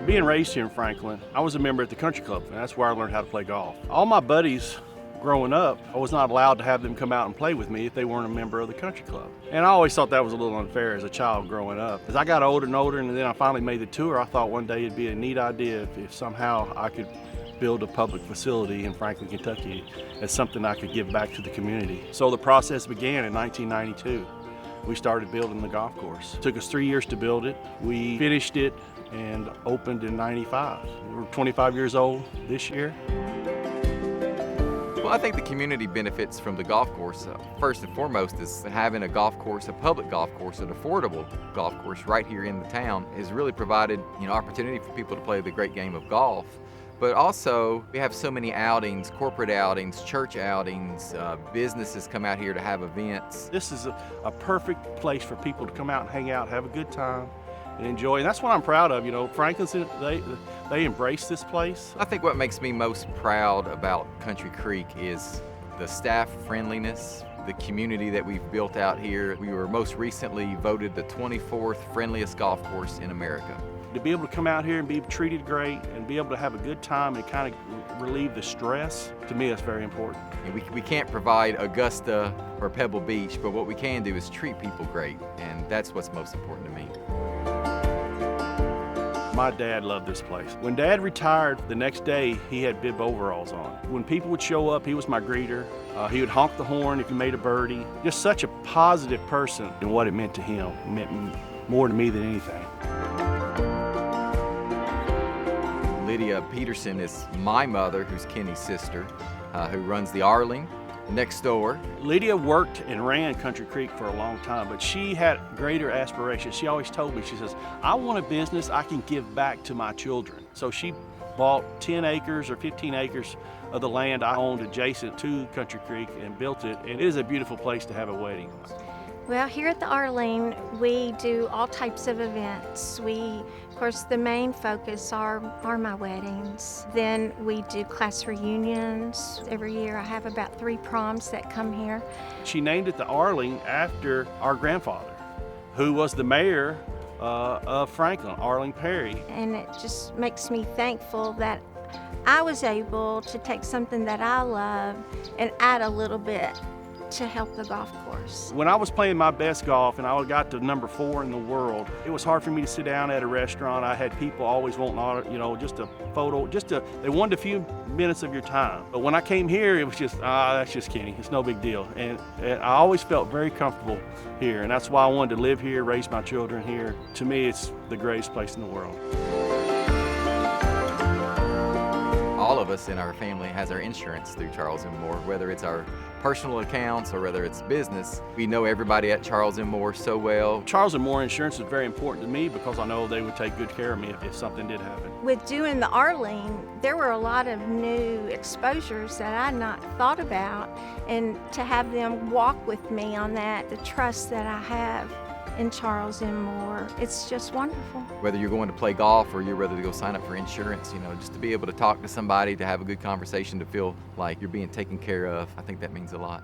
Being raised here in Franklin, I was a member at the country club, and that's where I learned how to play golf. All my buddies growing up, I was not allowed to have them come out and play with me if they weren't a member of the country club. And I always thought that was a little unfair as a child growing up. As I got older and older, and then I finally made the tour, I thought one day it'd be a neat idea if somehow I could build a public facility in Franklin, Kentucky as something I could give back to the community. So the process began in 1992. We started building the golf course. It took us 3 years to build it. We finished it and opened in 95. We're 25 years old this year. Well, I think the community benefits from the golf course. First and foremost is having a golf course, a public golf course, an affordable golf course right here in the town has really provided opportunity for people to play the great game of golf. But also, we have so many outings, corporate outings, church outings, businesses come out here to have events. This is a perfect place for people to come out and hang out, have a good time, and enjoy. And that's what I'm proud of. Franklin's, they embrace this place. I think what makes me most proud about Country Creek is the staff friendliness, the community that we've built out here. We were most recently voted the 24th friendliest golf course in America. To be able to come out here and be treated great and be able to have a good time and kind of relieve the stress, to me that's very important. And we can't provide Augusta or Pebble Beach, but what we can do is treat people great, and that's what's most important to me. My dad loved this place. When Dad retired, the next day he had bib overalls on. When people would show up, he was my greeter. He would honk the horn if you made a birdie. Just such a positive person, and what it meant to him. It meant more to me than anything. Lydia Peterson is my mother, who's Kenny's sister, who runs the Arlene next door. Lydia worked and ran Country Creek for a long time, but she had greater aspirations. She always told me, she says, I want a business I can give back to my children. So she bought 10 acres or 15 acres of the land I owned adjacent to Country Creek and built it, and it is a beautiful place to have a wedding. Well, here at the Arlene, we do all types of events. Of course, the main focus are my weddings. Then we do class reunions. Every year I have about 3 proms that come here. She named it the Arlene after our grandfather, who was the mayor of Franklin, Arlene Perry. And it just makes me thankful that I was able to take something that I love and add a little bit to help the golf course. When I was playing my best golf and I got to number 4 in the world, it was hard for me to sit down at a restaurant. I had people always wanting, just a photo, they wanted a few minutes of your time. But when I came here, it was just, that's just Kenny. It's no big deal. And I always felt very comfortable here, and that's why I wanted to live here, raise my children here. To me, it's the greatest place in the world. All of us in our family has our insurance through Charles & Moore, whether it's our personal accounts or whether it's business. We know everybody at Charles & Moore so well. Charles & Moore Insurance is very important to me because I know they would take good care of me if something did happen. With doing the Arlene, there were a lot of new exposures that I'd not thought about, and to have them walk with me on that, the trust that I have in Charles & Moore, it's just wonderful. Whether you're going to play golf or you're ready to go sign up for insurance, just to be able to talk to somebody, to have a good conversation, to feel like you're being taken care of, I think that means a lot.